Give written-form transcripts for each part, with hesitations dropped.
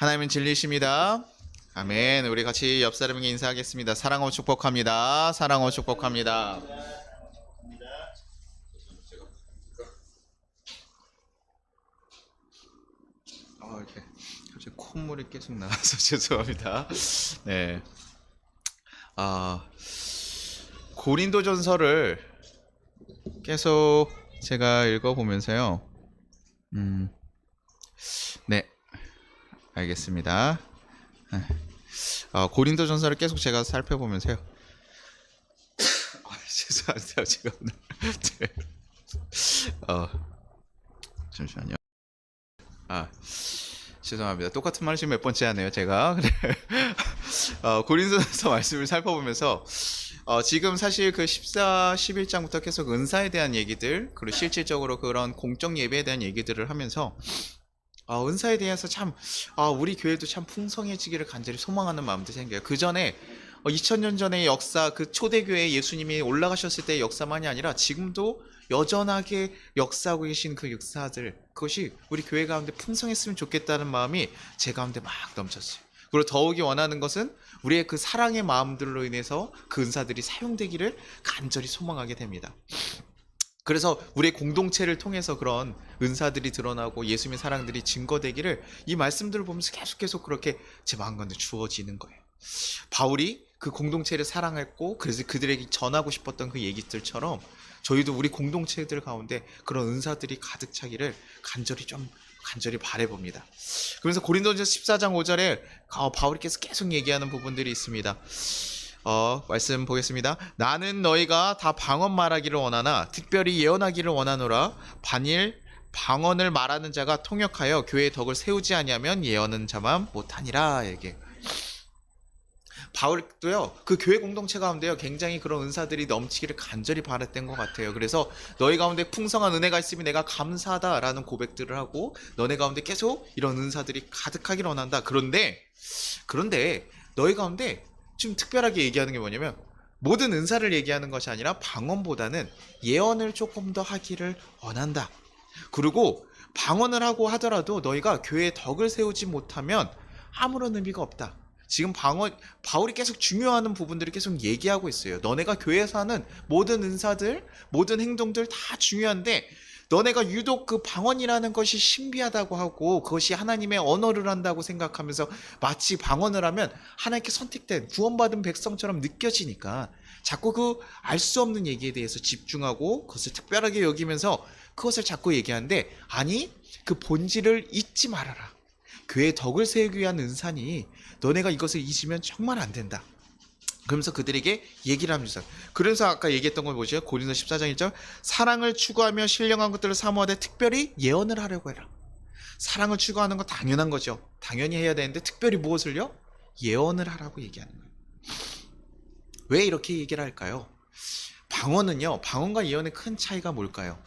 하나님은 진리십니다. 아멘. 우리 같이 옆 사람에게 인사하겠습니다. 사랑하고 축복합니다. 사랑하고 축복합니다. 이렇게 갑자기 콧물이 계속 나와서 죄송합니다. 네. 고린도전서를 계속 제가 읽어보면서요. 네, 알겠습니다. 고린도전서를 계속 제가 살펴보면서요. 죄송합니다. 제가 오늘 잠시만요. 죄송합니다. 똑같은 말 지금 몇 번째 하네요, 제가. 고린도전서 말씀을 살펴보면서 지금 사실 그 14, 11장부터 계속 은사에 대한 얘기들, 그리고 실질적으로 그런 공적 예배에 대한 얘기들을 하면서 은사에 대해서 참 우리 교회도 참 풍성해지기를 간절히 소망하는 마음도 생겨요. 그 전에 2000년 전의 역사, 그 초대교회에 예수님이 올라가셨을 때의 역사만이 아니라 지금도 여전하게 역사하고 계신 그 역사들, 그것이 우리 교회 가운데 풍성했으면 좋겠다는 마음이 제 가운데 막 넘쳤어요. 그리고 더욱이 원하는 것은 우리의 그 사랑의 마음들로 인해서 그 은사들이 사용되기를 간절히 소망하게 됩니다. 그래서 우리의 공동체를 통해서 그런 은사들이 드러나고 예수님의 사랑들이 증거되기를 이 말씀들을 보면서 계속 그렇게 제 마음 가운데 주어지는 거예요. 바울이 그 공동체를 사랑했고 그래서 그들에게 전하고 싶었던 그 얘기들처럼 저희도 우리 공동체들 가운데 그런 은사들이 가득 차기를 간절히 바라봅니다. 그래서 고린도전서 14장 5절에 바울께서 계속 얘기하는 부분들이 있습니다. 말씀 보겠습니다. 나는 너희가 다 방언 말하기를 원하나 특별히 예언하기를 원하노라. 반일 방언을 말하는 자가 통역하여 교회의 덕을 세우지 아니하면 예언은 자만 못하니라. 이게 바울도요, 그 교회 공동체 가운데요, 굉장히 그런 은사들이 넘치기를 간절히 바랐던 것 같아요. 그래서 너희 가운데 풍성한 은혜가 있으면 내가 감사하다라는 고백들을 하고 너네 가운데 계속 이런 은사들이 가득하기를 원한다. 그런데 너희 가운데 좀 특별하게 얘기하는 게 뭐냐면 모든 은사를 얘기하는 것이 아니라 방언보다는 예언을 조금 더 하기를 원한다. 그리고 방언을 하고 하더라도 너희가 교회의 덕을 세우지 못하면 아무런 의미가 없다. 지금 바울이 계속 중요한 부분들을 계속 얘기하고 있어요. 너네가 교회에서 하는 모든 은사들, 모든 행동들 다 중요한데 너네가 유독 그 방언이라는 것이 신비하다고 하고 그것이 하나님의 언어를 한다고 생각하면서 마치 방언을 하면 하나님께 선택된 구원받은 백성처럼 느껴지니까 자꾸 그 알 수 없는 얘기에 대해서 집중하고 그것을 특별하게 여기면서 그것을 자꾸 얘기하는데 아니, 그 본질을 잊지 말아라. 교회의 덕을 세우기 위한 은사니 너네가 이것을 잊으면 정말 안 된다. 그러면서 그들에게 얘기를 합니다. 그래서 아까 얘기했던 걸 보시죠. 고린도서 14장 1절 사랑을 추구하며 신령한 것들을 사모하되 특별히 예언을 하려고 해라. 사랑을 추구하는 건 당연한 거죠. 당연히 해야 되는데 특별히 무엇을요? 예언을 하라고 얘기하는 거예요. 왜 이렇게 얘기를 할까요? 방언과 예언의 큰 차이가 뭘까요?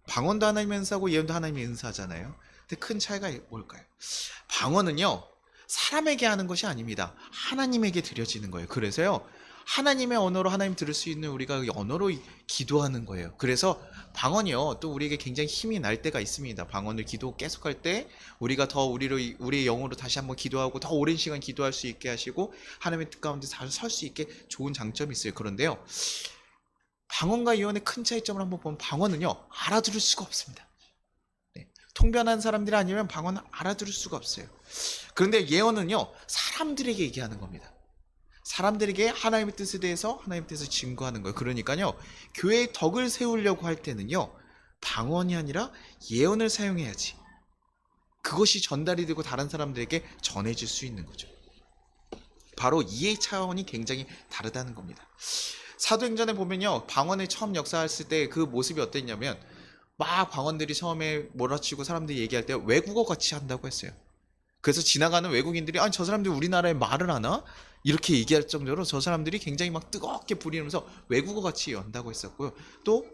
방언도 하나님의 은사고 예언도 하나님의 은사잖아요. 근데 큰 차이가 뭘까요? 방언은요, 사람에게 하는 것이 아닙니다. 하나님에게 드려지는 거예요. 그래서요, 하나님의 언어로 하나님 들을 수 있는 우리가 언어로 기도하는 거예요. 그래서 방언이요, 또 우리에게 굉장히 힘이 날 때가 있습니다. 방언을 계속할 때 우리가 더 우리의 영으로 다시 한번 기도하고 더 오랜 시간 기도할 수 있게 하시고 하나님의 뜻 가운데 잘 설 수 있게 좋은 장점이 있어요. 그런데요, 방언과 예언의 큰 차이점을 한번 보면 방언은요, 알아들을 수가 없습니다. 통변한 사람들이 아니면 방언은 알아들을 수가 없어요. 그런데 예언은요, 사람들에게 얘기하는 겁니다. 사람들에게 하나님의 뜻에 대해서 하나님의 뜻을 증거하는 거예요. 그러니까요, 교회의 덕을 세우려고 할 때는요, 방언이 아니라 예언을 사용해야지 그것이 전달이 되고 다른 사람들에게 전해질 수 있는 거죠. 바로 이해 차원이 굉장히 다르다는 겁니다. 사도행전에 보면요, 방언을 처음 역사했을 때 그 모습이 어땠냐면 막 방언들이 처음에 몰아치고 사람들이 얘기할 때 외국어 같이 한다고 했어요. 그래서 지나가는 외국인들이 아니 저 사람들이 우리나라에 말을 하나? 이렇게 얘기할 정도로 저 사람들이 굉장히 막 뜨겁게 부리면서 외국어 같이 연다고 했었고요. 또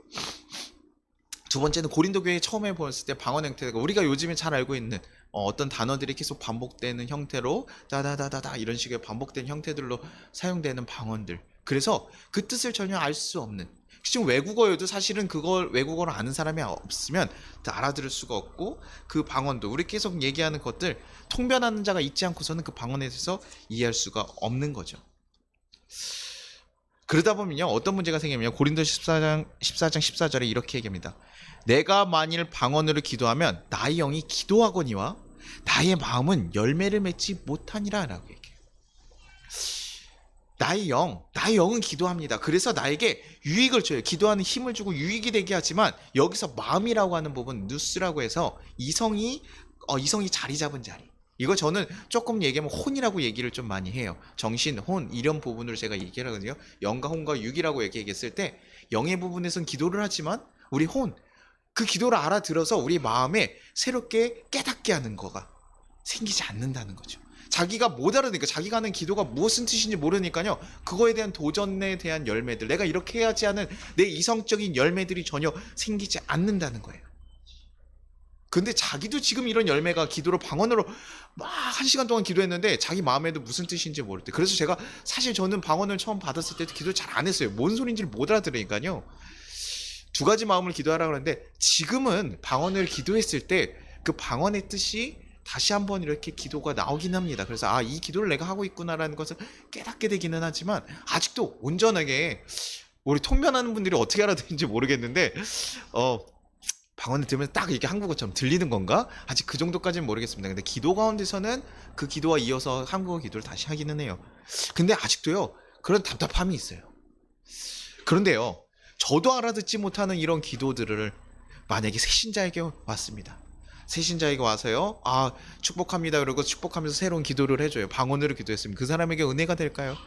두 번째는 고린도 교회 처음에 보았을 때 방언 형태가 우리가 요즘에 잘 알고 있는 어떤 단어들이 계속 반복되는 형태로 다다다다다 이런 식의 반복된 형태들로 사용되는 방언들. 그래서 그 뜻을 전혀 알 수 없는 지금 외국어여도 사실은 그걸 외국어를 아는 사람이 없으면 알아들을 수가 없고, 그 방언도 우리 계속 얘기하는 것들 통변하는 자가 있지 않고서는 그 방언에 대해서 이해할 수가 없는 거죠. 그러다 보면요, 어떤 문제가 생기냐면 고린도서 14장 14절에 이렇게 얘기합니다. 내가 만일 방언으로 기도하면 나의 영이 기도하거니와 나의 마음은 열매를 맺지 못하니라 라고 얘기해요. 나의 영은 기도합니다. 그래서 나에게 유익을 줘요. 기도하는 힘을 주고 유익이 되게 하지만, 여기서 마음이라고 하는 부분, 누스라고 해서 이성이 자리 잡은 자리. 이거 저는 조금 얘기하면 혼이라고 얘기를 좀 많이 해요. 정신, 혼 이런 부분을 제가 얘기를 하거든요. 영과 혼과 육이라고 얘기했을 때, 영의 부분에서는 기도를 하지만 우리 혼, 그 기도를 알아들어서 우리 마음에 새롭게 깨닫게 하는 거가 생기지 않는다는 거죠. 자기가 못 알아듣니까, 자기가 하는 기도가 무슨 뜻인지 모르니까요, 그거에 대한 도전에 대한 열매들, 내가 이렇게 해야지 하는 내 이성적인 열매들이 전혀 생기지 않는다는 거예요. 근데 자기도 지금 이런 열매가 기도로 방언으로 막 1시간 동안 기도했는데 자기 마음에도 무슨 뜻인지 모를 때, 그래서 제가 사실 저는 방언을 처음 받았을 때도 기도를 잘 안 했어요. 뭔 소린지를 못 알아들으니까요. 2가지 마음을 기도하라고 하는데, 지금은 방언을 기도했을 때 그 방언의 뜻이 다시 한번 이렇게 기도가 나오긴 합니다. 그래서 이 기도를 내가 하고 있구나라는 것을 깨닫게 되기는 하지만, 아직도 온전하게 우리 통변하는 분들이 어떻게 알아듣는지 모르겠는데, 방언을 들으면 딱 이렇게 한국어처럼 들리는 건가? 아직 그 정도까지는 모르겠습니다. 근데 기도 가운데서는 그 기도와 이어서 한국어 기도를 다시 하기는 해요. 근데 아직도요, 그런 답답함이 있어요. 그런데요, 저도 알아듣지 못하는 이런 기도들을 만약에 새신자에게 왔습니다. 새신자에게 와서요, 축복합니다 그러고 축복하면서 새로운 기도를 해줘요. 방언으로 기도했으면 그 사람에게 은혜가 될까요?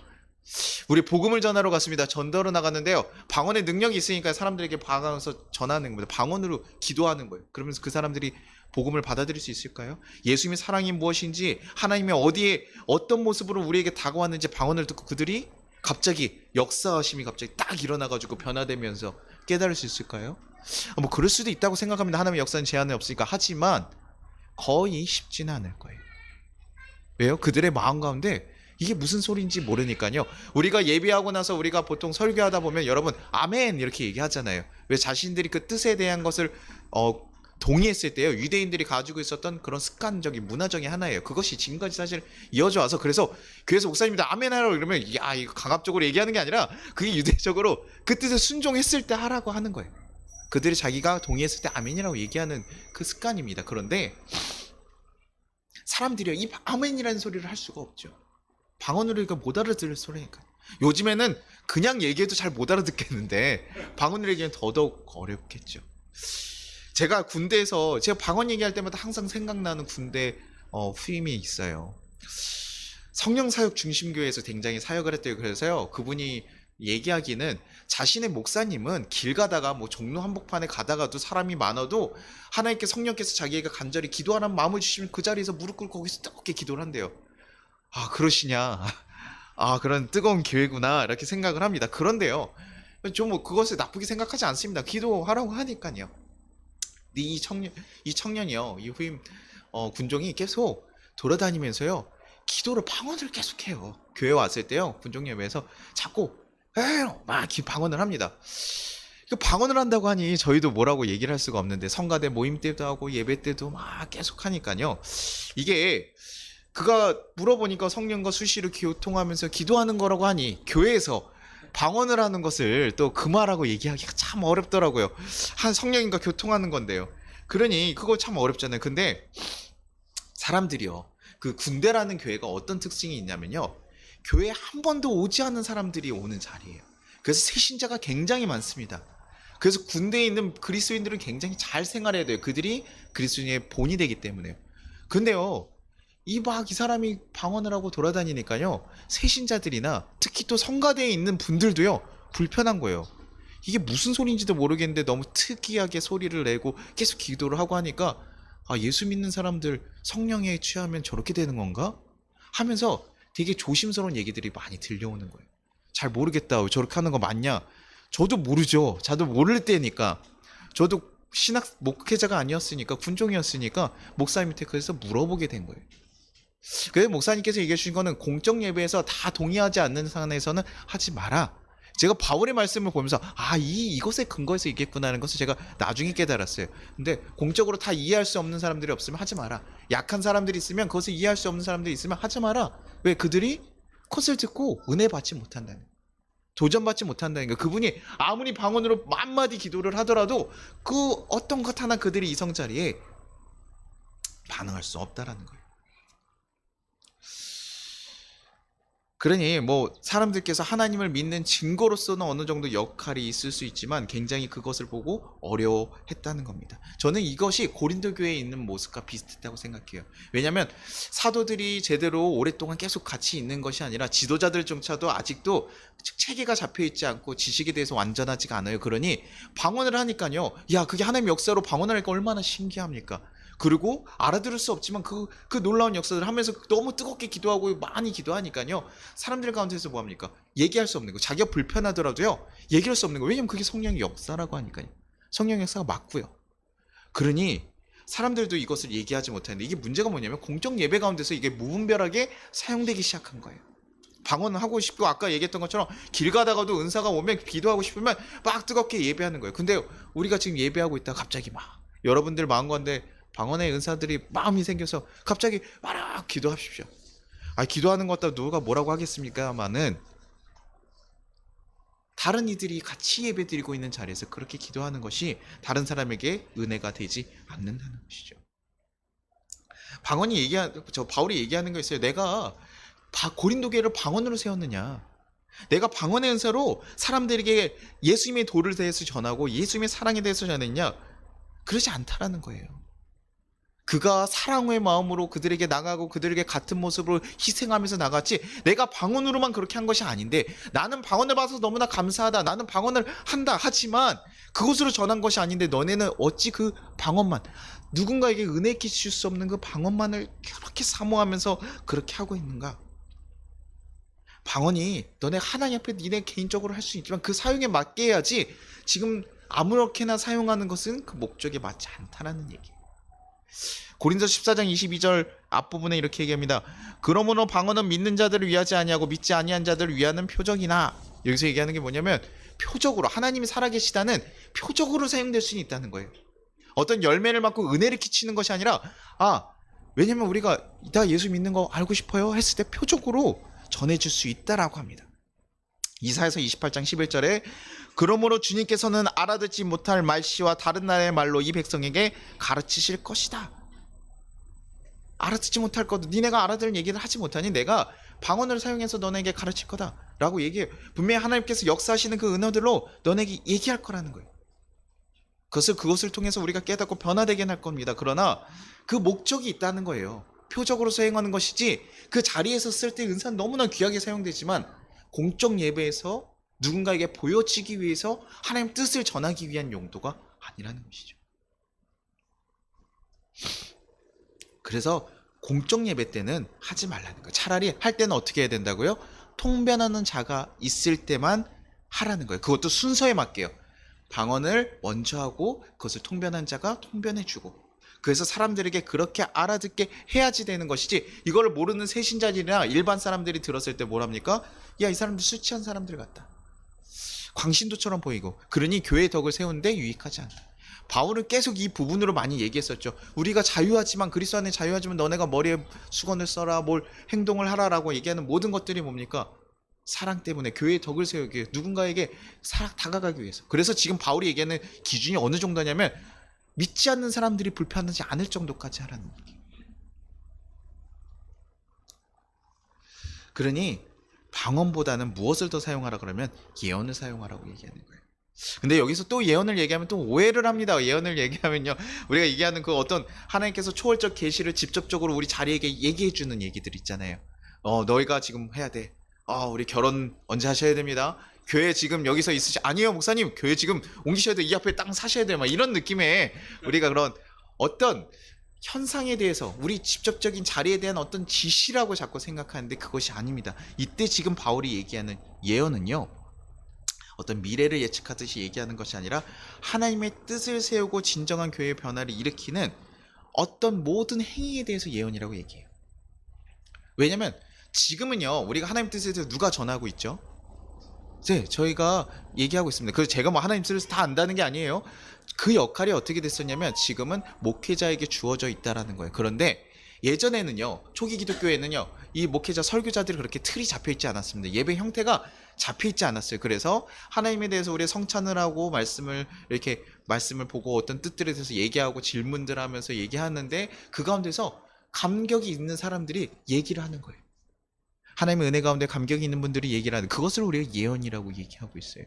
우리 복음을 전하러 갔습니다. 전도로 나갔는데요, 방언의 능력이 있으니까 사람들에게 방언에서 전하는 겁니다. 방언으로 기도하는 거예요. 그러면서 그 사람들이 복음을 받아들일 수 있을까요? 예수님의 사랑이 무엇인지, 하나님의 어디에 어떤 모습으로 우리에게 다가왔는지 방언을 듣고 그들이 갑자기 역사하심이 갑자기 딱 일어나가지고 변화되면서 깨달을 수 있을까요? 뭐 그럴 수도 있다고 생각합니다. 하나님의 역사는 제한이 없으니까. 하지만 거의 쉽지는 않을 거예요. 왜요? 그들의 마음 가운데 이게 무슨 소리인지 모르니까요. 우리가 예배하고 나서 우리가 보통 설교하다 보면 여러분 아멘 이렇게 얘기하잖아요. 왜? 자신들이 그 뜻에 대한 것을 동의했을 때요, 유대인들이 가지고 있었던 그런 습관적인 문화적인 하나예요. 그것이 지금까지 사실 이어져 와서, 그래서 교회에서 목사님들 아멘 하라고 이러면 이거 강압적으로 얘기하는 게 아니라 그게 유대적으로 그 뜻에 순종했을 때 하라고 하는 거예요. 그들이 자기가 동의했을 때 아멘이라고 얘기하는 그 습관입니다. 그런데 사람들이요, 이 아멘이라는 소리를 할 수가 없죠. 방언으로 이거 못 알아들을 소리니까. 요즘에는 그냥 얘기해도 잘 못 알아듣겠는데 방언으로 얘기하면 더더욱 어렵겠죠. 제가 군대에서 제가 방언 얘기할 때마다 항상 생각나는 군대 후임이 있어요. 성령사역 중심교회에서 굉장히 사역을 했대요. 그래서요, 그분이 얘기하기는 자신의 목사님은 길 가다가 뭐 종로 한복판에 가다가도 사람이 많아도 하나님께 성령께서 자기가 간절히 기도하라는 마음을 주시면 그 자리에서 무릎 꿇고 거기서 뜨겁게 기도를 한대요. 그러시냐. 그런 뜨거운 교회구나 이렇게 생각을 합니다. 그런데요, 좀 뭐 그것을 나쁘게 생각하지 않습니다. 기도하라고 하니까요. 이 청년이요, 이 후임 군종이 계속 돌아다니면서요, 기도를 방언을 계속해요. 교회 왔을 때요, 군종예배에서 자꾸 막 방언을 합니다. 방언을 한다고 하니 저희도 뭐라고 얘기를 할 수가 없는데, 성가대 모임 때도 하고 예배 때도 막 계속 하니까요, 이게 그가 물어보니까 성령과 수시로 교통하면서 기도하는 거라고 하니, 교회에서 방언을 하는 것을 또 금하라고 얘기하기가 참 어렵더라고요. 한 성령인과 교통하는 건데요. 그러니 그거 참 어렵잖아요. 근데 사람들이요, 그 군대라는 교회가 어떤 특징이 있냐면요, 교회에 한 번도 오지 않은 사람들이 오는 자리예요. 그래서 새신자가 굉장히 많습니다. 그래서 군대에 있는 그리스도인들은 굉장히 잘 생활해야 돼요. 그들이 그리스도인의 본이 되기 때문에요. 근데요, 이 사람이 방언을 하고 돌아다니니까요, 새신자들이나 특히 또 성가대에 있는 분들도요, 불편한 거예요. 이게 무슨 소리인지도 모르겠는데 너무 특이하게 소리를 내고 계속 기도를 하고 하니까, 예수 믿는 사람들 성령에 취하면 저렇게 되는 건가? 하면서 되게 조심스러운 얘기들이 많이 들려오는 거예요. 잘 모르겠다. 저렇게 하는 거 맞냐? 저도 모르죠. 저도 모를 때니까. 저도 신학 목회자가 아니었으니까, 군종이었으니까 목사님 밑에 그래서 물어보게 된 거예요. 그래서 목사님께서 얘기해 주신 거는 공적 예배에서 다 동의하지 않는 상황에서는 하지 마라. 제가 바울의 말씀을 보면서 이것에 근거해서 얘기했구나라는 것을 제가 나중에 깨달았어요. 근데 공적으로 다 이해할 수 없는 사람들이 없으면 하지 마라. 약한 사람들이 있으면 그것을 이해할 수 없는 사람들이 있으면 하지 마라. 왜? 그들이 컷을 듣고 은혜 받지 못한다는 거예요. 도전받지 못한다는 거예요. 그분이 아무리 방언으로 만마디 기도를 하더라도 그 어떤 것 하나 그들이 이성 자리에 반응할 수 없다라는 거예요. 그러니 뭐 사람들께서 하나님을 믿는 증거로서는 어느 정도 역할이 있을 수 있지만 굉장히 그것을 보고 어려워했다는 겁니다. 저는 이것이 고린도 교회에 있는 모습과 비슷했다고 생각해요. 왜냐하면 사도들이 제대로 오랫동안 계속 같이 있는 것이 아니라 지도자들조차도 아직도 체계가 잡혀있지 않고 지식에 대해서 완전하지가 않아요. 그러니 방언을 하니까요, 야, 그게 하나님의 역사로 방언하니까 얼마나 신기합니까? 그리고 알아들을 수 없지만 그 놀라운 역사들을 하면서 너무 뜨겁게 기도하고 많이 기도하니까요, 사람들 가운데서 뭐합니까? 얘기할 수 없는 거. 자기가 불편하더라도요 얘기할 수 없는 거. 왜냐면 그게 성령의 역사라고 하니까요. 성령의 역사가 맞고요. 그러니 사람들도 이것을 얘기하지 못하는데, 이게 문제가 뭐냐면 공적 예배 가운데서 이게 무분별하게 사용되기 시작한 거예요. 방언을 하고 싶고 아까 얘기했던 것처럼 길 가다가도 은사가 오면 기도하고 싶으면 막 뜨겁게 예배하는 거예요. 근데 우리가 지금 예배하고 있다가 갑자기 막 여러분들 마음 가운데 방언의 은사들이 마음이 생겨서 갑자기 막 기도하십시오. 기도하는 것도 누가 뭐라고 하겠습니까만은 다른 이들이 같이 예배드리고 있는 자리에서 그렇게 기도하는 것이 다른 사람에게 은혜가 되지 않는다는 것이죠. 바울이 얘기하는 거 있어요. 내가 고린도 교회를 방언으로 세웠느냐? 내가 방언의 은사로 사람들에게 예수님의 도를 대해서 전하고 예수님의 사랑에 대해서 전했냐? 그러지 않다라는 거예요. 그가 사랑의 마음으로 그들에게 나가고 그들에게 같은 모습으로 희생하면서 나갔지, 내가 방언으로만 그렇게 한 것이 아닌데, 나는 방언을 받아서 너무나 감사하다, 나는 방언을 한다 하지만 그것으로 전한 것이 아닌데 너네는 어찌 그 방언만, 누군가에게 은혜 끼칠 수 없는 그 방언만을 그렇게 사모하면서 그렇게 하고 있는가? 방언이 너네 하나님 앞에 니네 개인적으로 할 수 있지만 그 사용에 맞게 해야지, 지금 아무렇게나 사용하는 것은 그 목적에 맞지 않다라는 얘기예요. 고린도 14장 22절 앞부분에 이렇게 얘기합니다. 그러므로 방언은 믿는 자들을 위하지 아니하고 믿지 아니한 자들을 위하는 표적이나. 여기서 얘기하는 게 뭐냐면 표적으로, 하나님이 살아계시다는 표적으로 사용될 수 있다는 거예요. 어떤 열매를 맞고 은혜를 끼치는 것이 아니라, 왜냐면 우리가 나 예수 믿는 거 알고 싶어요 했을 때 표적으로 전해줄 수 있다라고 합니다. 이사야서 28장 11절에 그러므로 주님께서는 알아듣지 못할 말씨와 다른 나라의 말로 이 백성에게 가르치실 것이다. 알아듣지 못할 것, 니네가 알아들은 얘기를 하지 못하니 내가 방언을 사용해서 너네에게 가르칠 거다 라고 얘기해요. 분명히 하나님께서 역사하시는 그 은어들로 너네에게 얘기할 거라는 거예요. 그것을 통해서 우리가 깨닫고 변화되게 할 겁니다. 그러나 그 목적이 있다는 거예요. 표적으로 사용하는 것이지, 그 자리에서 쓸 때 은사는 너무나 귀하게 사용되지만 공적 예배에서 누군가에게 보여지기 위해서 하나님 뜻을 전하기 위한 용도가 아니라는 것이죠. 그래서 공적 예배 때는 하지 말라는 거예요. 차라리 할 때는 어떻게 해야 된다고요? 통변하는 자가 있을 때만 하라는 거예요. 그것도 순서에 맞게요. 방언을 먼저 하고 그것을 통변한 자가 통변해주고, 그래서 사람들에게 그렇게 알아듣게 해야지 되는 것이지, 이걸 모르는 새신자들이나 일반 사람들이 들었을 때 뭐랍니까? 야, 이 사람들 술 취한 사람들 같다, 광신도처럼 보이고, 그러니 교회의 덕을 세우는데 유익하지 않다. 바울은 계속 이 부분으로 많이 얘기했었죠. 우리가 자유하지만, 그리스도 안에 자유하지만 너네가 머리에 수건을 써라, 뭘 행동을 하라라고 얘기하는 모든 것들이 뭡니까? 사랑 때문에, 교회의 덕을 세우기 위해, 누군가에게 다가가기 위해서. 그래서 지금 바울이 얘기하는 기준이 어느 정도냐면 믿지 않는 사람들이 불편하지 않을 정도까지 하라는 얘기. 그러니 방언보다는 무엇을 더 사용하라 그러면 예언을 사용하라고 얘기하는 거예요. 근데 여기서 또 예언을 얘기하면 또 오해를 합니다. 예언을 얘기하면요, 우리가 얘기하는 그 어떤 하나님께서 초월적 계시를 직접적으로 우리 자리에게 얘기해 주는 얘기들 있잖아요. 너희가 지금 해야 돼. 우리 결혼 언제 하셔야 됩니다. 교회 지금 여기서 아니에요 목사님, 교회 지금 옮기셔야 돼, 이 앞에 땅 사셔야 돼, 막 이런 느낌의 우리가 그런 어떤 현상에 대해서, 우리 직접적인 자리에 대한 어떤 지시라고 자꾸 생각하는데 그것이 아닙니다. 이때 지금 바울이 얘기하는 예언은요, 어떤 미래를 예측하듯이 얘기하는 것이 아니라 하나님의 뜻을 세우고 진정한 교회의 변화를 일으키는 어떤 모든 행위에 대해서 예언이라고 얘기해요. 왜냐면 지금은요, 우리가 하나님 뜻에 대해서 누가 전하고 있죠? 네, 저희가 얘기하고 있습니다. 그래서 제가 뭐 하나님 뜻을 다 안다는 게 아니에요. 그 역할이 어떻게 됐었냐면 지금은 목회자에게 주어져 있다라는 거예요. 그런데 예전에는요, 초기 기독교에는요, 이 목회자 설교자들이 그렇게 틀이 잡혀 있지 않았습니다. 예배 형태가 잡혀 있지 않았어요. 그래서 하나님에 대해서 우리 성찬을 하고 말씀을 보고 어떤 뜻들에 대해서 얘기하고 질문들 하면서 얘기하는데 그 가운데서 감격이 있는 사람들이 얘기를 하는 거예요. 하나님의 은혜 가운데 감격이 있는 분들이 얘기를 하는, 그것을 우리가 예언이라고 얘기하고 있어요.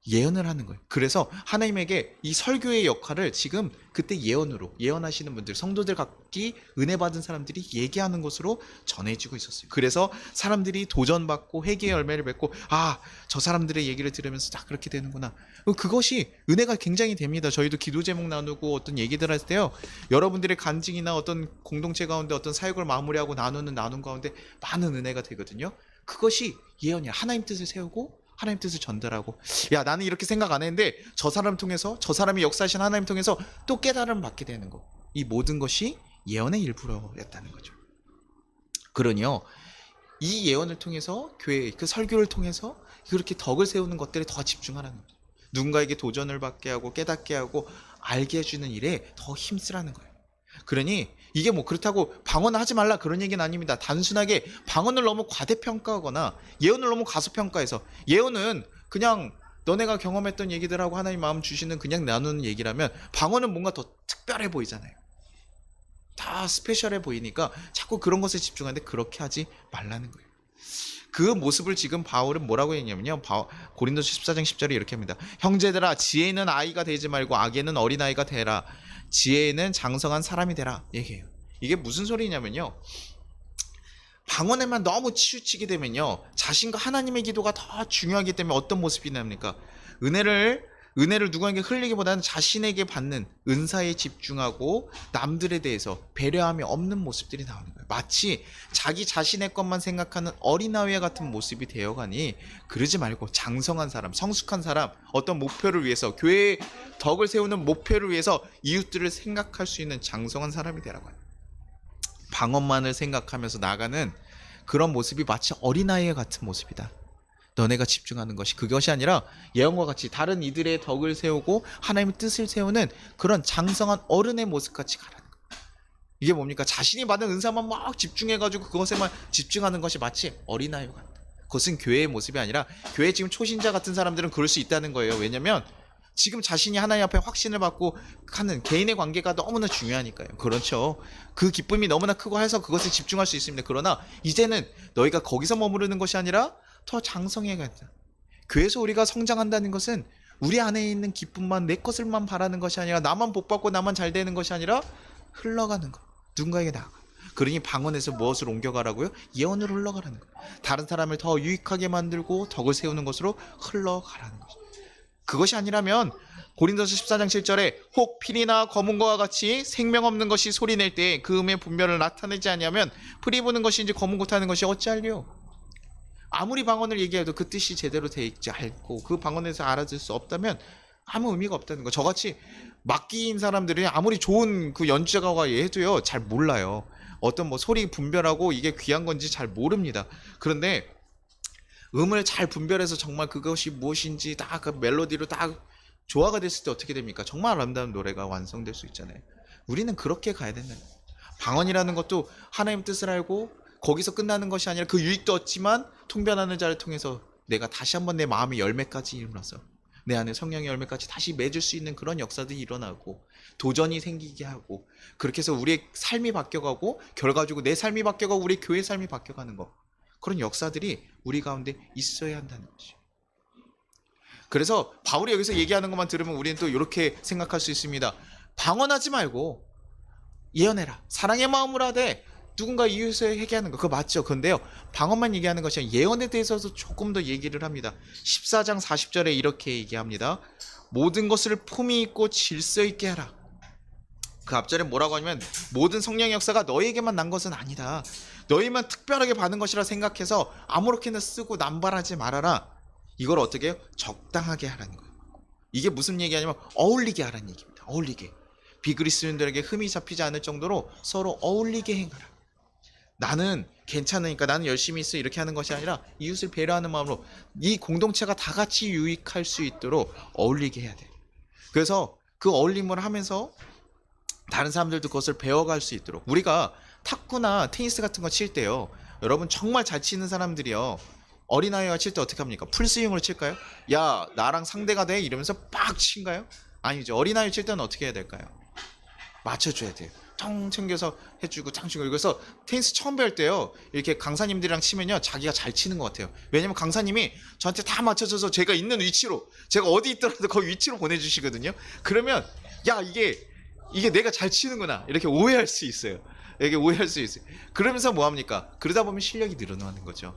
예언을 하는 거예요. 그래서 하나님에게 이 설교의 역할을 지금 그때 예언하시는 분들, 성도들 각기 은혜 받은 사람들이 얘기하는 것으로 전해지고 있었어요. 그래서 사람들이 도전받고 회개의 열매를 맺고, 아, 저 사람들의 얘기를 들으면서 다 그렇게 되는구나. 그것이 은혜가 굉장히 됩니다. 저희도 기도 제목 나누고 어떤 얘기들 할 때요, 여러분들의 간증이나 어떤 공동체 가운데 어떤 사역을 마무리하고 나눈 가운데 많은 은혜가 되거든요. 그것이 예언이야. 하나님 뜻을 세우고 하나님 뜻을 전달하고, 야, 나는 이렇게 생각 안 했는데 저 사람을 통해서, 저 사람이 역사하신 하나님 통해서 또 깨달음을 받게 되는 거, 이 모든 것이 예언의 일부였다는 거죠. 그러니요, 이 예언을 통해서, 교회 그 설교를 통해서 그렇게 덕을 세우는 것들에 더 집중하라는 거죠. 누군가에게 도전을 받게 하고 깨닫게 하고 알게 해주는 일에 더 힘쓰라는 거예요. 그러니 이게 뭐 그렇다고 방언을 하지 말라 그런 얘기는 아닙니다. 단순하게 방언을 너무 과대평가하거나 예언을 너무 가소평가해서, 예언은 그냥 너네가 경험했던 얘기들하고 하나님 마음 주시는 그냥 나누는 얘기라면, 방언은 뭔가 더 특별해 보이잖아요. 다 스페셜해 보이니까 자꾸 그런 것에 집중하는데 그렇게 하지 말라는 거예요. 그 모습을 지금 바울은 뭐라고 했냐면요, 고린도서 14장 10절에 이렇게 합니다. 형제들아, 지혜는 아이가 되지 말고 악에는 어린아이가 되라. 지혜는 장성한 사람이 되라. 얘기해요. 이게 무슨 소리냐면요, 방언에만 너무 치우치게 되면요, 자신과 하나님의 기도가 더 중요하기 때문에 어떤 모습이 납니까? 은혜를 누구에게 흘리기보다는 자신에게 받는 은사에 집중하고 남들에 대해서 배려함이 없는 모습들이 나오는 거예요. 마치 자기 자신의 것만 생각하는 어린아이 같은 모습이 되어가니, 그러지 말고 장성한 사람, 성숙한 사람, 어떤 목표를 위해서, 교회의 덕을 세우는 목표를 위해서 이웃들을 생각할 수 있는 장성한 사람이 되라고 해요. 방언만을 생각하면서 나가는 그런 모습이 마치 어린아이 같은 모습이다. 너네가 집중하는 것이 그것이 아니라 예언과 같이 다른 이들의 덕을 세우고 하나님의 뜻을 세우는 그런 장성한 어른의 모습같이 가라는 거예요. 이게 뭡니까? 자신이 받은 은사만 막 집중해가지고 그것에만 집중하는 것이 마치 어린아이 같다. 그것은 교회의 모습이 아니라, 교회 지금 초신자 같은 사람들은 그럴 수 있다는 거예요. 왜냐면 지금 자신이 하나님 앞에 확신을 받고 하는 개인의 관계가 너무나 중요하니까요. 그렇죠. 그 기쁨이 너무나 크고 해서 그것에 집중할 수 있습니다. 그러나 이제는 너희가 거기서 머무르는 것이 아니라 더 장성해야겠다. 교회에서 우리가 성장한다는 것은 우리 안에 있는 기쁨만, 내 것을만 바라는 것이 아니라, 나만 복받고 나만 잘 되는 것이 아니라 흘러가는 것, 누군가에게 나아가. 그러니 방언에서 무엇을 옮겨가라고요? 예언으로 흘러가라는 거예요. 다른 사람을 더 유익하게 만들고 덕을 세우는 것으로 흘러가라는 거죠. 그것이 아니라면 고린도서 14장 7절에 혹 피리나 검은거와 같이 생명 없는 것이 소리낼 때 그 음의 분별을 나타내지 아니하면 풀이 부는 것인지 검은 것하는 것이 어찌할리요? 아무리 방언을 얘기해도 그 뜻이 제대로 돼 있지 않고 그 방언에서 알아들 수 없다면 아무 의미가 없다는 거. 저같이 막기인 사람들이 아무리 좋은 그 연주자가 해도요, 잘 몰라요. 어떤 뭐 소리 분별하고 이게 귀한 건지 잘 모릅니다. 그런데 음을 잘 분별해서 정말 그것이 무엇인지 딱 그 멜로디로 딱 조화가 됐을 때 어떻게 됩니까? 정말 아름다운 노래가 완성될 수 있잖아요. 우리는 그렇게 가야 된다. 방언이라는 것도 하나님 뜻을 알고 거기서 끝나는 것이 아니라 그 유익도 얻지만 통변하는 자를 통해서 내가 다시 한번 내 마음의 열매까지 일어나서 내 안에 성령의 열매까지 다시 맺을 수 있는 그런 역사들이 일어나고 도전이 생기게 하고, 그렇게 해서 우리의 삶이 바뀌어가고 결과적으로 내 삶이 바뀌어가고 우리 교회 삶이 바뀌어가는 것, 그런 역사들이 우리 가운데 있어야 한다는 것이죠. 그래서 바울이 여기서 얘기하는 것만 들으면 우리는 또 이렇게 생각할 수 있습니다. 방언하지 말고 예언해라. 사랑의 마음으로 하되 누군가 이웃을 회개하는 거, 그거 맞죠? 근데요, 방언만 얘기하는 것이 아니라 예언에 대해서도 조금 더 얘기를 합니다. 14장 40절에 이렇게 얘기합니다. 모든 것을 품위 있고 질서 있게 하라. 그 앞절에 뭐라고 하냐면, 모든 성령의 역사가 너희에게만 난 것은 아니다. 너희만 특별하게 받은 것이라 생각해서 아무렇게나 쓰고 남발하지 말아라. 이걸 어떻게 해요? 적당하게 하라는 거예요. 이게 무슨 얘기냐면 어울리게 하라는 얘기입니다. 어울리게. 비그리스도인들에게 흠이 잡히지 않을 정도로 서로 어울리게 행하라. 나는 괜찮으니까 나는 열심히 있어 이렇게 하는 것이 아니라 이웃을 배려하는 마음으로 이 공동체가 다 같이 유익할 수 있도록 어울리게 해야 돼. 그래서 그 어울림을 하면서 다른 사람들도 그것을 배워갈 수 있도록, 우리가 탁구나 테니스 같은 거 칠 때요, 여러분 정말 잘 치는 사람들이요, 어린아이가 칠 때 어떻게 합니까? 풀스윙으로 칠까요? 야 나랑 상대가 돼 이러면서 빡 친가요? 아니죠. 어린아이 칠 때는 어떻게 해야 될까요? 맞춰줘야 돼요. 텅 챙겨서 해주고 짱 치고. 그래서 테니스 처음 배울 때요, 이렇게 강사님들이랑 치면요 자기가 잘 치는 것 같아요. 왜냐면 강사님이 저한테 다 맞춰줘서 제가 있는 위치로, 제가 어디 있더라도 거기 위치로 보내주시거든요. 그러면 야 이게 내가 잘 치는구나 이렇게 오해할 수 있어요. 이게 오해할 수 있어요. 그러면서 뭐합니까? 그러다 보면 실력이 늘어나는 거죠.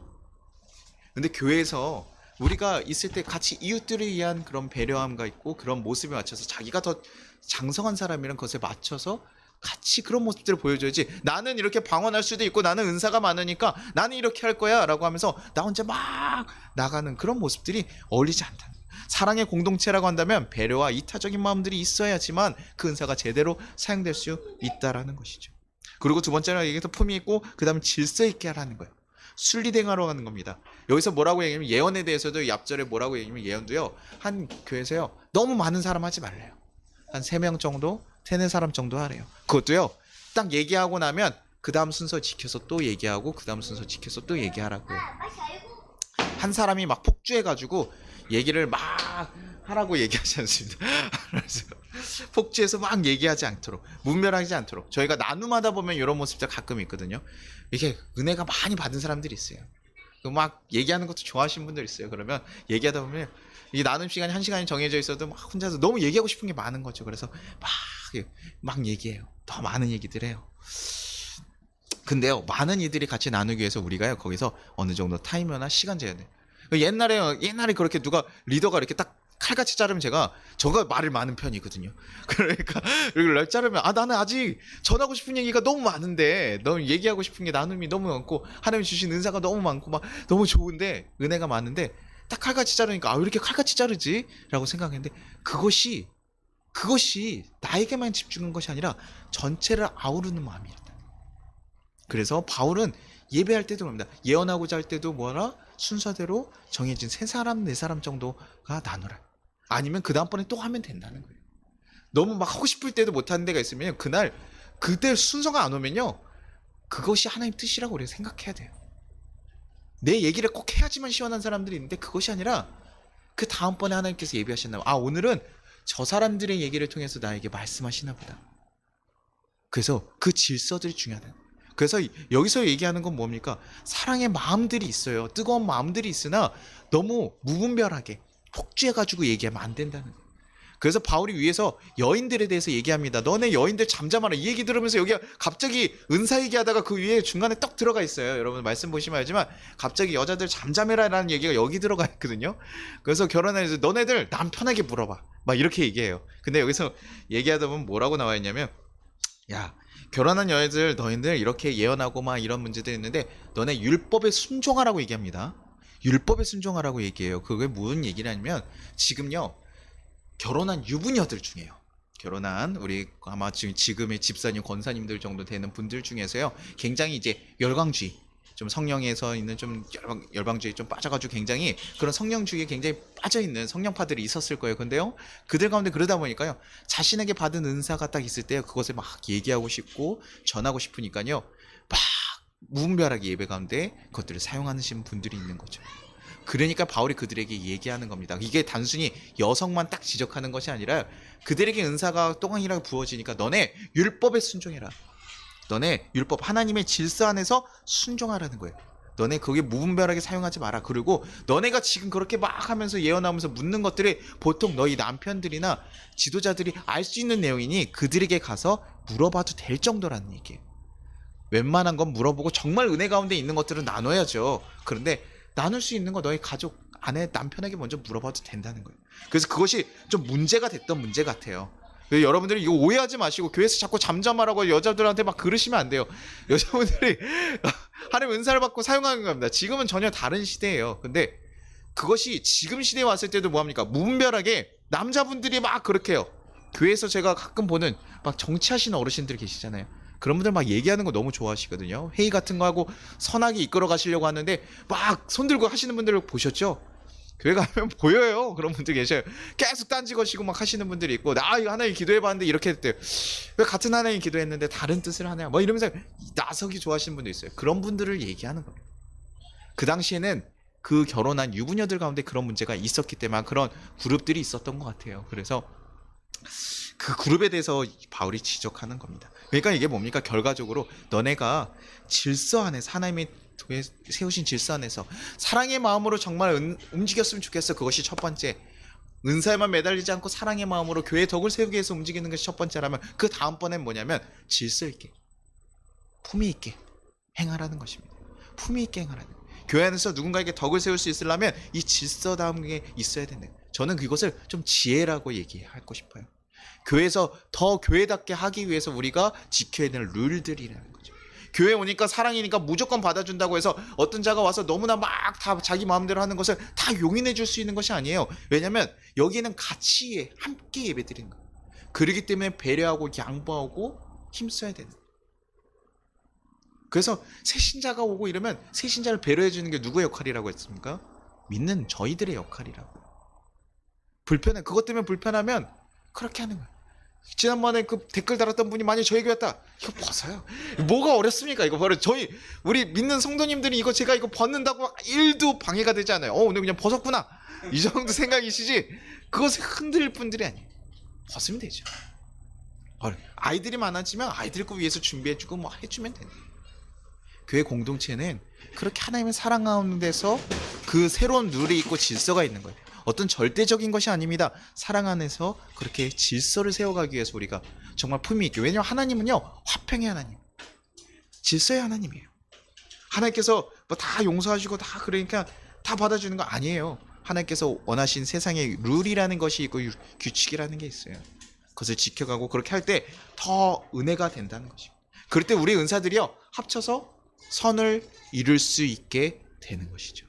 근데 교회에서 우리가 있을 때 같이 이웃들을 위한 그런 배려함과 있고 그런 모습에 맞춰서 자기가 더 장성한 사람이란 것에 맞춰서 같이 그런 모습들을 보여줘야지, 나는 이렇게 방언할 수도 있고 나는 은사가 많으니까 나는 이렇게 할 거야 라고 하면서 나 혼자 막 나가는 그런 모습들이 어울리지 않다. 사랑의 공동체라고 한다면 배려와 이타적인 마음들이 있어야지만 그 은사가 제대로 사용될 수 있다라는 것이죠. 그리고 두 번째는 얘기해서 품위 있고 그 다음에 질서 있게 하라는 거예요. 순리대응하러 가는 겁니다. 여기서 뭐라고 얘기하면, 예언에 대해서도 앞절에 뭐라고 얘기하면, 예언도요 한 교회에서요 너무 많은 사람 하지 말래요. 한 3명 정도, 3-4사람 정도 하래요. 그것도요 딱 얘기하고 나면 그 다음 순서 지켜서 또 얘기하고 그 다음 순서 지켜서 또 얘기하라고요. 한 사람이 막 폭주해가지고 얘기를 막 하라고 얘기하지 않습니다. 그래서 폭주해서 막 얘기하지 않도록, 문멸하지 않도록, 저희가 나눔하다 보면 이런 모습들 가끔 있거든요. 이게 은혜가 많이 받은 사람들이 있어요. 막 얘기하는 것도 좋아하시는 분들 있어요. 그러면 얘기하다 보면 이 나눔 시간이 1시간이 정해져 있어도 막 혼자서 너무 얘기하고 싶은 게 많은 거죠. 그래서 막 얘기해요. 더 많은 얘기들 해요. 근데요 많은 이들이 같이 나누기 위해서 우리가요 거기서 어느 정도 타이머나 시간 제한을, 옛날에 그렇게 누가 리더가 이렇게 딱 칼같이 자르면 저가 말을 많은 편이거든요. 그러니까 이걸 날 자르면 나는 아직 전하고 싶은 얘기가 너무 많은데, 너무 얘기하고 싶은 게 나눔이 너무 많고 하나님 주신 은사가 너무 많고 막 너무 좋은데 은혜가 많은데 딱 칼같이 자르니까 왜 이렇게 칼같이 자르지? 라고 생각했는데 그것이 나에게만 집중한 것이 아니라 전체를 아우르는 마음이었다. 그래서 바울은 예배할 때도 그럽니다. 예언하고자 할 때도 뭐라? 순서대로 정해진 3사람 4사람 정도가 나누라. 아니면 그 다음번에 또 하면 된다는 거예요. 너무 막 하고 싶을 때도 못하는 데가 있으면 그때 순서가 안 오면요 그것이 하나님 뜻이라고 우리가 생각해야 돼요. 내 얘기를 꼭 해야지만 시원한 사람들이 있는데 그것이 아니라 그 다음번에 하나님께서 예비하셨나 봐. 오늘은 저 사람들의 얘기를 통해서 나에게 말씀하시나 보다. 그래서 그 질서들이 중요하다. 그래서 여기서 얘기하는 건 뭡니까? 사랑의 마음들이 있어요. 뜨거운 마음들이 있으나 너무 무분별하게 폭주해가지고 얘기하면 안 된다는 거예요. 그래서 바울이 위에서 여인들에 대해서 얘기합니다. 너네 여인들 잠잠하라. 이 얘기 들으면서 여기가 갑자기 은사 얘기하다가 그 위에 중간에 떡 들어가 있어요. 여러분 말씀 보시면 알지만 갑자기 여자들 잠잠해라 라는 얘기가 여기 들어가 있거든요. 그래서 결혼해서 너네들 남편에게 물어봐 막 이렇게 얘기해요. 근데 여기서 얘기하다 보면 뭐라고 나와 있냐면, 야 결혼한 여자들 너희들 이렇게 예언하고 막 이런 문제들이 있는데 너네 율법에 순종하라고 얘기합니다. 율법에 순종하라고 얘기해요. 그게 무슨 얘기냐면, 지금요 결혼한 유부녀들 중에요, 결혼한 우리 아마 지금의 집사님 권사님들 정도 되는 분들 중에서요 굉장히 이제 열광주의, 좀 성령에서 있는 좀 열방주의 좀 빠져가지고 굉장히 그런 성령주의에 굉장히 빠져있는 성령파들이 있었을 거예요. 근데요 그들 가운데 그러다 보니까요 자신에게 받은 은사가 딱 있을 때 그것을 막 얘기하고 싶고 전하고 싶으니까요 막 무분별하게 예배 가운데 그것들을 사용하시는 분들이 있는 거죠. 그러니까 바울이 그들에게 얘기하는 겁니다. 이게 단순히 여성만 딱 지적하는 것이 아니라 그들에게 은사가 또강이라고 부어지니까 너네 율법에 순종해라. 너네 율법 하나님의 질서 안에서 순종하라는 거예요. 너네 거기에 무분별하게 사용하지 마라. 그리고 너네가 지금 그렇게 막 하면서 예언하면서 묻는 것들이 보통 너희 남편들이나 지도자들이 알 수 있는 내용이니 그들에게 가서 물어봐도 될 정도라는 얘기예요. 웬만한 건 물어보고 정말 은혜 가운데 있는 것들은 나눠야죠. 그런데 나눌 수 있는 거 너희 가족, 아내, 남편에게 먼저 물어봐도 된다는 거예요. 그래서 그것이 좀 문제가 됐던 문제 같아요. 여러분들이 이거 오해하지 마시고 교회에서 자꾸 잠잠하라고 여자들한테 막 그러시면 안 돼요. 여자분들이 하나님 은사를 받고 사용하는 겁니다. 지금은 전혀 다른 시대예요. 근데 그것이 지금 시대에 왔을 때도 뭐합니까? 무분별하게 남자분들이 막 그렇게 해요. 교회에서 제가 가끔 보는 막 정치하시는 어르신들 계시잖아요. 그런 분들 막 얘기하는 거 너무 좋아하시거든요. 회의 같은 거 하고 선하게 이끌어 가시려고 하는데 막 손 들고 하시는 분들을 보셨죠? 교회 가면 보여요. 그런 분들 계셔요. 계속 딴지 거시고 막 하시는 분들이 있고, 나 이거 하나님 기도해봤는데 이렇게 했대요. 왜 같은 하나님 기도했는데 다른 뜻을 하냐? 뭐 이러면서 나서기 좋아하시는 분도 있어요. 그런 분들을 얘기하는 겁니다. 그 당시에는 그 결혼한 유부녀들 가운데 그런 문제가 있었기 때문에 그런 그룹들이 있었던 것 같아요. 그래서 그 그룹에 대해서 바울이 지적하는 겁니다. 그러니까 이게 뭡니까? 결과적으로 너네가 질서 안에서 하나님의 세우신 질서 안에서 사랑의 마음으로 정말 움직였으면 좋겠어. 그것이 첫 번째. 은사에만 매달리지 않고 사랑의 마음으로 교회의 덕을 세우기 위해서 움직이는 것이 첫 번째라면, 그 다음번엔 뭐냐면 질서 있게, 품위 있게 행하라는 것입니다. 품위 있게 행하라는. 교회 안에서 누군가에게 덕을 세울 수 있으려면 이 질서다운 게 있어야 된다. 저는 그것을 좀 지혜라고 얘기하고 싶어요. 교회에서 더 교회답게 하기 위해서 우리가 지켜야 되는 룰들이라는 거죠. 교회 오니까 사랑이니까 무조건 받아준다고 해서 어떤 자가 와서 너무나 막 다 자기 마음대로 하는 것을 다 용인해 줄 수 있는 것이 아니에요. 왜냐하면 여기는 같이 함께 예배드리는 거예요. 그렇기 때문에 배려하고 양보하고 힘써야 되는 거예요. 그래서 새신자가 오고 이러면 새신자를 배려해 주는 게 누구의 역할이라고 했습니까? 믿는 저희들의 역할이라고. 불편해. 그것 때문에 불편하면 그렇게 하는 거예요. 지난번에 그 댓글 달았던 분이 만약 저희 교회 왔다, 이거 벗어요. 뭐가 어렵습니까? 이거 바로 우리 믿는 성도님들이 이거 제가 이거 벗는다고 1도 방해가 되지 않아요. 오늘 그냥 벗었구나, 이 정도 생각이시지 그것을 흔들 분들이 아니에요. 벗으면 되죠. 아이들이 많아지면 아이들 거 위해서 준비해주고 뭐 해주면 되는 거예요. 교회 공동체는 그렇게 하나님의 사랑 가운데서 그 새로운 룰이 있고 질서가 있는 거예요. 어떤 절대적인 것이 아닙니다. 사랑 안에서 그렇게 질서를 세워가기 위해서 우리가 정말 품위 있게. 왜냐하면 하나님은요, 화평의 하나님, 질서의 하나님이에요. 하나님께서 뭐 다 용서하시고 다 그러니까 다 받아주는 거 아니에요. 하나님께서 원하신 세상의 룰이라는 것이 있고 규칙이라는 게 있어요. 그것을 지켜가고 그렇게 할 때 더 은혜가 된다는 것이고, 그럴 때 우리 은사들이요 합쳐서 선을 이룰 수 있게 되는 것이죠.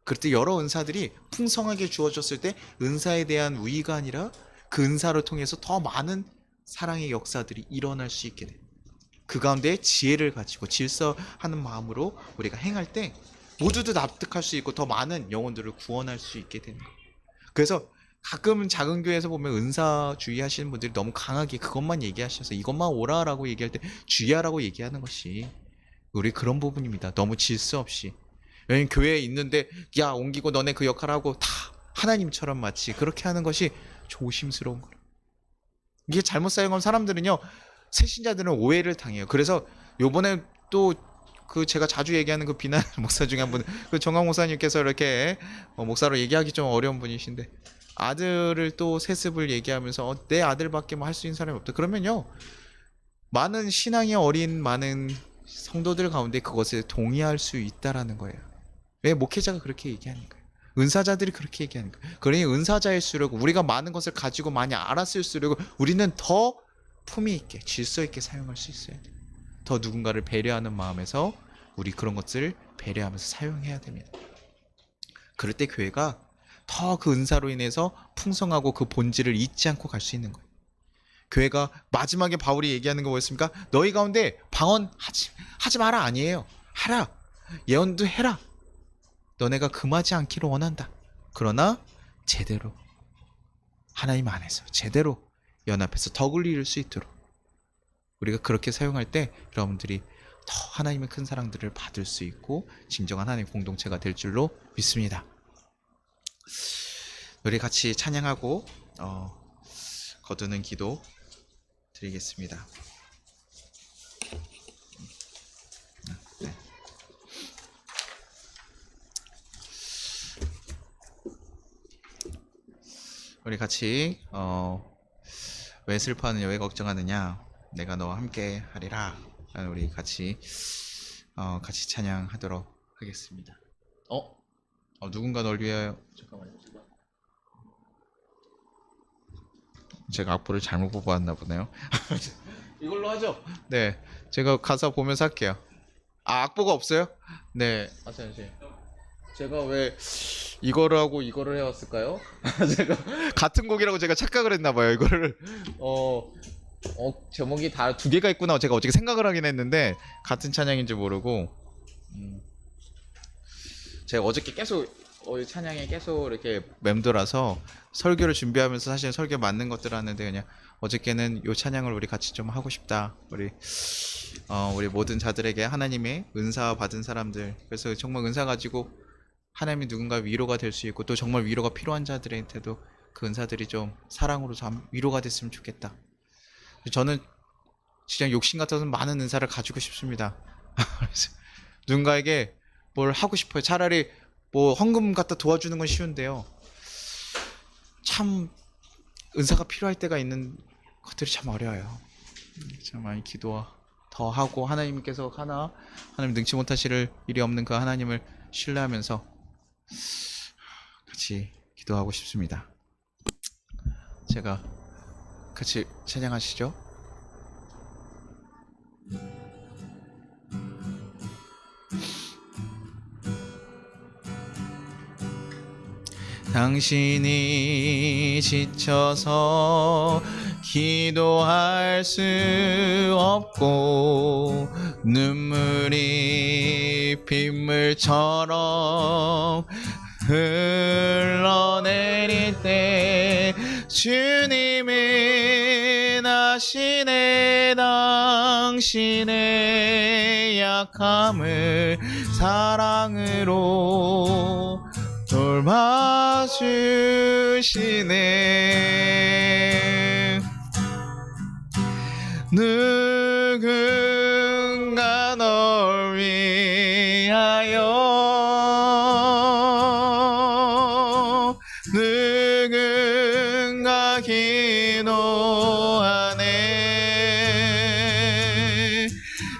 그럴 때 여러 은사들이 풍성하게 주어졌을 때 은사에 대한 우위가 아니라 그 은사를 통해서 더 많은 사랑의 역사들이 일어날 수 있게 돼요. 그 가운데 지혜를 가지고 질서하는 마음으로 우리가 행할 때 모두도 납득할 수 있고 더 많은 영혼들을 구원할 수 있게 되는 거예요. 그래서 가끔은 작은 교회에서 보면 은사 주의하시는 분들이 너무 강하게 그것만 얘기하셔서 이것만 오라라고 얘기할 때 주의하라고 얘기하는 것이 우리 그런 부분입니다. 너무 질서 없이. 왜냐면 교회에 있는데 야 옮기고 너네 그 역할을 하고 다 하나님처럼 마치 그렇게 하는 것이 조심스러운 거예요. 이게 잘못 사용한 사람들은요, 새신자들은 오해를 당해요. 그래서 요번에 또 그 제가 자주 얘기하는 그 비난 목사 중에 한 분, 그 정강 목사님께서 이렇게 목사로 얘기하기 좀 어려운 분이신데 아들을 또 세습을 얘기하면서 내 아들밖에 뭐 할 수 있는 사람이 없다. 그러면요, 많은 신앙이 어린 많은 성도들 가운데 그것에 동의할 수 있다라는 거예요. 왜? 목회자가 그렇게 얘기하니까요. 은사자들이 그렇게 얘기하니까. 그러니 은사자일수록 우리가 많은 것을 가지고 많이 알았을수록 우리는 더 품위 있게 질서 있게 사용할 수 있어야 돼요. 더 누군가를 배려하는 마음에서 우리 그런 것들을 배려하면서 사용해야 됩니다. 그럴 때 교회가 더 그 은사로 인해서 풍성하고 그 본질을 잊지 않고 갈 수 있는 거예요. 교회가 마지막에 바울이 얘기하는 거 뭐였습니까? 너희 가운데 방언하지 마라 아니에요. 하라. 예언도 해라. 너네가 금하지 않기를 원한다. 그러나 제대로 하나님 안에서 제대로 연합해서 덕을 이룰 수 있도록 우리가 그렇게 사용할 때 여러분들이 더 하나님의 큰 사랑들을 받을 수 있고 진정한 하나님의 공동체가 될 줄로 믿습니다. 우리 같이 찬양하고 거두는 기도 드리겠습니다. 네. 우리 같이 왜 슬퍼하느냐 왜 걱정하느냐 내가 너와 함께 하리라. 우리 같이 찬양하도록 하겠습니다. 누군가 널 위하여. 잠깐만요. 제가 악보를 잘못 뽑아왔나 보네요. 이걸로 하죠. 네, 제가 가사 보면서 할게요. 악보가 없어요? 네, 잠시만요. 제가 왜 이거를 하고 이거를 해왔을까요? 제가 같은 곡이라고 제가 착각을 했나봐요. 이거를 제목이 다 두 개가 있구나. 제가 어떻게 생각을 하긴 했는데 같은 찬양인지 모르고 제가 어저께 계속 찬양에 계속 이렇게 맴돌아서 설교를 준비하면서 사실 설교에 맞는 것들을 하는데 그냥 어저께는 요 찬양을 우리 같이 좀 하고 싶다. 우리 모든 자들에게 하나님의 은사 받은 사람들, 그래서 정말 은사 가지고 하나님이 누군가 위로가 될 수 있고 또 정말 위로가 필요한 자들한테도 그 은사들이 좀 사랑으로 좀 위로가 됐으면 좋겠다. 저는 진짜 욕심 같아서는 많은 은사를 가지고 싶습니다. 그래서 누군가에게 뭘 하고 싶어요. 차라리 뭐 헌금 갖다 도와주는 건 쉬운데요. 참 은사가 필요할 때가 있는 것들이 참 어려워요. 참 많이 기도 더 하고 하나님께서 하나님 능치 못하실 일이 없는 그 하나님을 신뢰하면서 같이 기도하고 싶습니다. 제가 같이 찬양하시죠. 당신이 지쳐서 기도할 수 없고 눈물이 빗물처럼 흘러내릴 때 주님은 아시네 당신의 약함을 사랑으로 돌봐주시네. 누군가 널 위하여 누군가 기도하네.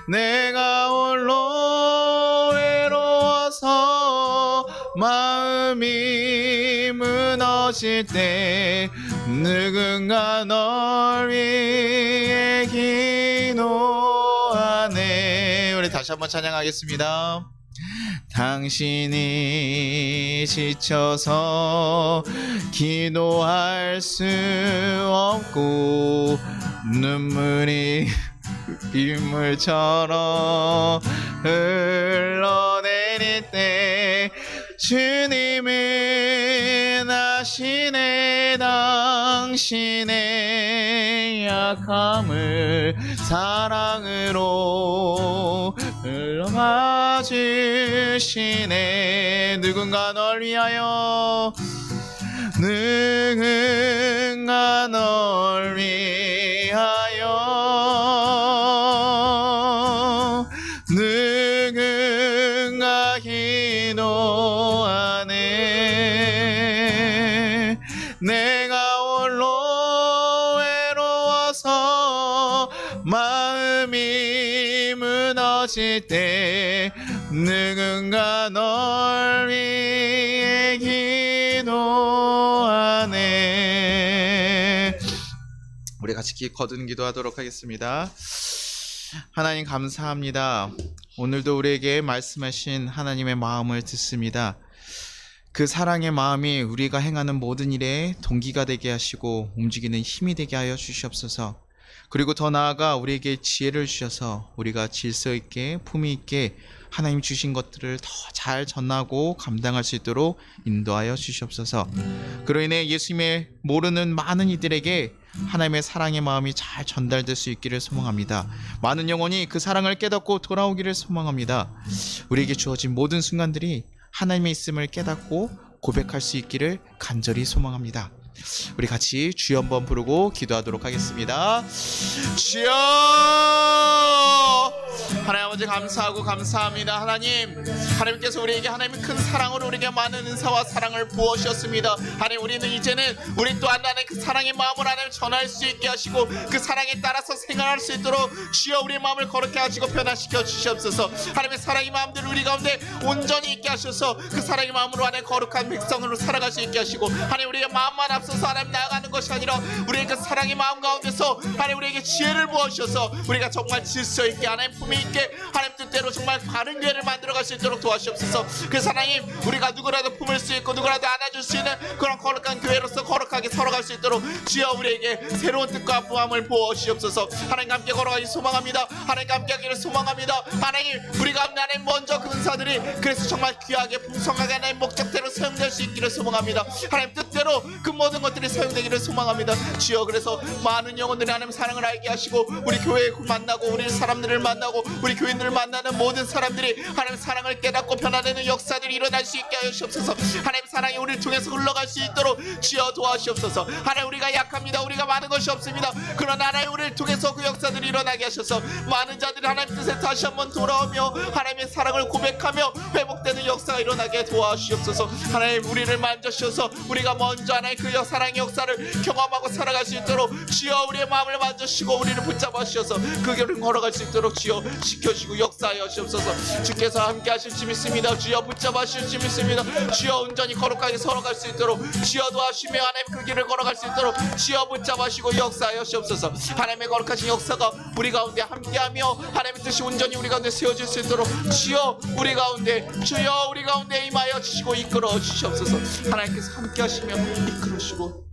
내가 홀로 외로워서 마음이 무너질 때 누군가 널 위해 기도하네. 우리 다시 한번 찬양하겠습니다. 당신이 지쳐서 기도할 수 없고 눈물이 빗물처럼 흘러내릴 때 주님은 아시네 당신의 약함을 사랑으로 흘러가 주시네. 누군가 널 위하여 누군가 널 위하여 누군가 기도하네. 내가 홀로 외로워서 마음이 무너질 때 누군가 널 위해 기도하네. 우리 같이 거듭 기도하도록 하겠습니다. 하나님 감사합니다. 오늘도 우리에게 말씀하신 하나님의 마음을 듣습니다. 그 사랑의 마음이 우리가 행하는 모든 일에 동기가 되게 하시고 움직이는 힘이 되게 하여 주시옵소서. 그리고 더 나아가 우리에게 지혜를 주셔서 우리가 질서 있게 품위 있게 하나님 주신 것들을 더 잘 전하고 감당할 수 있도록 인도하여 주시옵소서. 그로 인해 예수님의 모르는 많은 이들에게 하나님의 사랑의 마음이 잘 전달될 수 있기를 소망합니다. 많은 영혼이 그 사랑을 깨닫고 돌아오기를 소망합니다. 우리에게 주어진 모든 순간들이 하나님의 있음을 깨닫고 고백할 수 있기를 간절히 소망합니다. 우리 같이 주여 한번 부르고 기도하도록 하겠습니다. 주여! 하나님 아버지 감사하고 감사합니다. 하나님께서 우리에게 하나님의 큰 사랑으로 우리에게 많은 은사와 사랑을 부어주셨습니다. 하나님 우리는 이제는 우리 또한 하나님 그 사랑의 마음을 하나님 전할 수 있게 하시고 그 사랑에 따라서 생활할 수 있도록 주여 우리의 마음을 거룩게 하시고 변화시켜 주시옵소서. 하나님의 사랑의 마음들을 우리 가운데 온전히 있게 하셔서 그 사랑의 마음으로 하나님 거룩한 백성으로 살아갈 수 있게 하시고 하나님 우리의 마음만 앞서서 하나님 나아가는 것이 아니라 우리의 그 사랑의 마음 가운데서 하나님 우리에게 지혜를 부어주셔서 우리가 정말 질서 있게 하나님 품위 있게 함께 하나님 뜻대로 정말 바른 교회를 만들어갈 수 있도록 도와주시옵소서. 그래서 하나님 우리가 누구라도 품을 수 있고 누구라도 안아줄 수 있는 그런 거룩한 교회로서 거룩하게 살아갈 수 있도록 주여 우리에게 새로운 뜻과 부함을 부어주시옵소서. 하나님과 함께 걸어가기 소망합니다. 하나님과 함께 하기를 소망합니다. 하나님 우리 가운데 하나님 먼저 그 은사들이 그래서 정말 귀하게 풍성하게 하나님 목적대로 사용될 수 있기를 소망합니다. 하나님 뜻대로 그 모든 것들이 사용되기를 소망합니다. 주여 그래서 많은 영혼들이 하나님 사랑을 알게 하시고 우리 교회에 만나고 우리 사람들을 만나고 우리 교인들을 만나는 모든 사람들이 하나님 사랑을 깨닫고 변화되는 역사들이 일어날 수 있게 하여 주옵소서. 하나님 사랑이 우리를 통해서 흘러갈 수 있도록 주여 도와주옵소서. 하나님 우리가 약합니다. 우리가 많은 것이 없습니다. 그러나 하나님 우리를 통해서 그 역사들이 일어나게 하셔서 많은 자들이 하나님 뜻에 다시 한번 돌아오며 하나님의 사랑을 고백하며 회복되는 역사가 일어나게 도와주시옵소서. 하나님 우리를 만져주셔서 우리가 먼저 하나님 그 사랑의 역사를 경험하고 살아갈 수 있도록 주여 우리의 마음을 만져주시고 우리를 붙잡아 주셔서 그 길을 걸어갈 수 있도록 주여 지켜주시고 역사하여 주옵소서. 주께서 함께 하실 줄 믿습니다. 주여 붙잡아 주실 줄 믿습니다. 주여 온전히 거룩하게 걸어갈 수 있도록 주여 도와주시며 하나님 그 길을 걸어갈 수 있도록 주여 붙잡아주시고 역사하여 주옵소서. 하나님의 거룩하신 역사가 우리 가운데 함께하며 하나님의 뜻이 온전히 우리 가운데 세워질 수 있도록 주여 우리 가운데 주여 우리 가운데 임하여 주시고 이끌어 주시옵소서. 하나님께서 함께 하시며 이끌어 주시고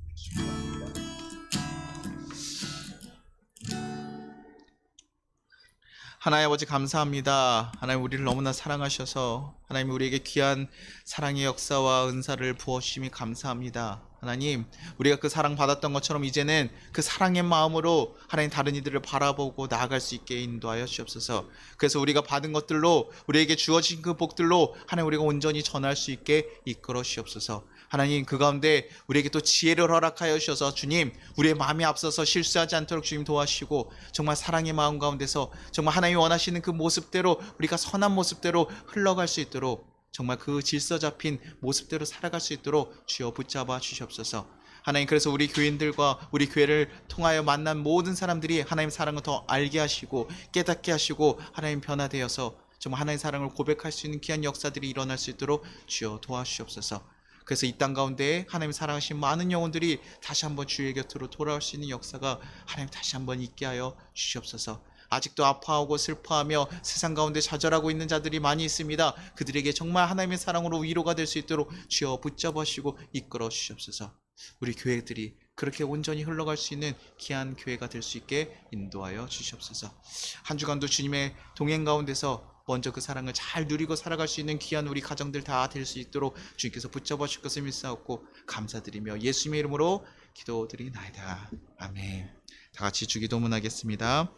하나님 아버지 감사합니다. 하나님 우리를 너무나 사랑하셔서 하나님 우리에게 귀한 사랑의 역사와 은사를 부어주심이 감사합니다. 하나님 우리가 그 사랑 받았던 것처럼 이제는 그 사랑의 마음으로 하나님 다른 이들을 바라보고 나아갈 수 있게 인도하여 주옵소서. 그래서 우리가 받은 것들로 우리에게 주어진 그 복들로 하나님 우리가 온전히 전할 수 있게 이끌어 주옵소서. 하나님 그 가운데 우리에게 또 지혜를 허락하여 주셔서 주님 우리의 마음이 앞서서 실수하지 않도록 주님 도와주시고 정말 사랑의 마음 가운데서 정말 하나님이 원하시는 그 모습대로 우리가 선한 모습대로 흘러갈 수 있도록 정말 그 질서 잡힌 모습대로 살아갈 수 있도록 주여 붙잡아 주시옵소서. 하나님 그래서 우리 교인들과 우리 교회를 통하여 만난 모든 사람들이 하나님 사랑을 더 알게 하시고 깨닫게 하시고 하나님 변화되어서 정말 하나님의 사랑을 고백할 수 있는 귀한 역사들이 일어날 수 있도록 주여 도와주시옵소서. 그래서 이 땅 가운데 하나님 사랑하신 많은 영혼들이 다시 한번 주의 곁으로 돌아올 수 있는 역사가 하나님 다시 한번 있게 하여 주시옵소서. 아직도 아파하고 슬퍼하며 세상 가운데 좌절하고 있는 자들이 많이 있습니다. 그들에게 정말 하나님의 사랑으로 위로가 될 수 있도록 주여 붙잡으시고 이끌어 주시옵소서. 우리 교회들이 그렇게 온전히 흘러갈 수 있는 귀한 교회가 될 수 있게 인도하여 주시옵소서. 한 주간도 주님의 동행 가운데서 먼저 그 사랑을 잘 누리고 살아갈 수 있는 귀한 우리 가정들 다 될 수 있도록 주님께서 붙잡아 주실 것을 믿사옵고 감사드리며 예수님의 이름으로 기도드리나이다. 아멘. 다 같이 주기도문 하겠습니다.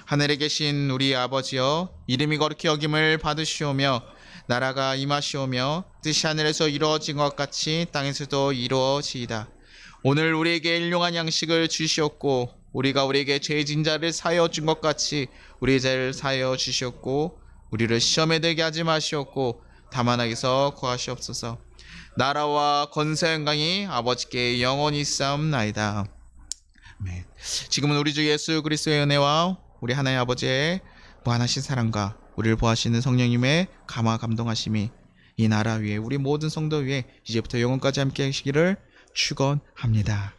하늘에 계신 우리 아버지여 이름이 거룩히 여김을 받으시오며 나라가 임하시오며 뜻이 하늘에서 이루어진 것 같이 땅에서도 이루어지이다. 오늘 우리에게 일용할 양식을 주시옵고 우리가 우리에게 죄진 자를 사하여 준 것 같이 우리의 죄를 사하여 주시옵고 우리를 시험에 들게 하지 마시옵고 다만 악에서 구하시옵소서. 나라와 권세 영광이 아버지께 영원히 있사옵나이다. 아멘. 지금은 우리 주 예수 그리스도의 은혜와 우리 하나님 아버지의 무한하신 사랑과 우리를 보호하시는 성령님의 감화 감동하심이 이 나라 위에 우리 모든 성도 위에 이제부터 영원까지 함께 하시기를 축원합니다.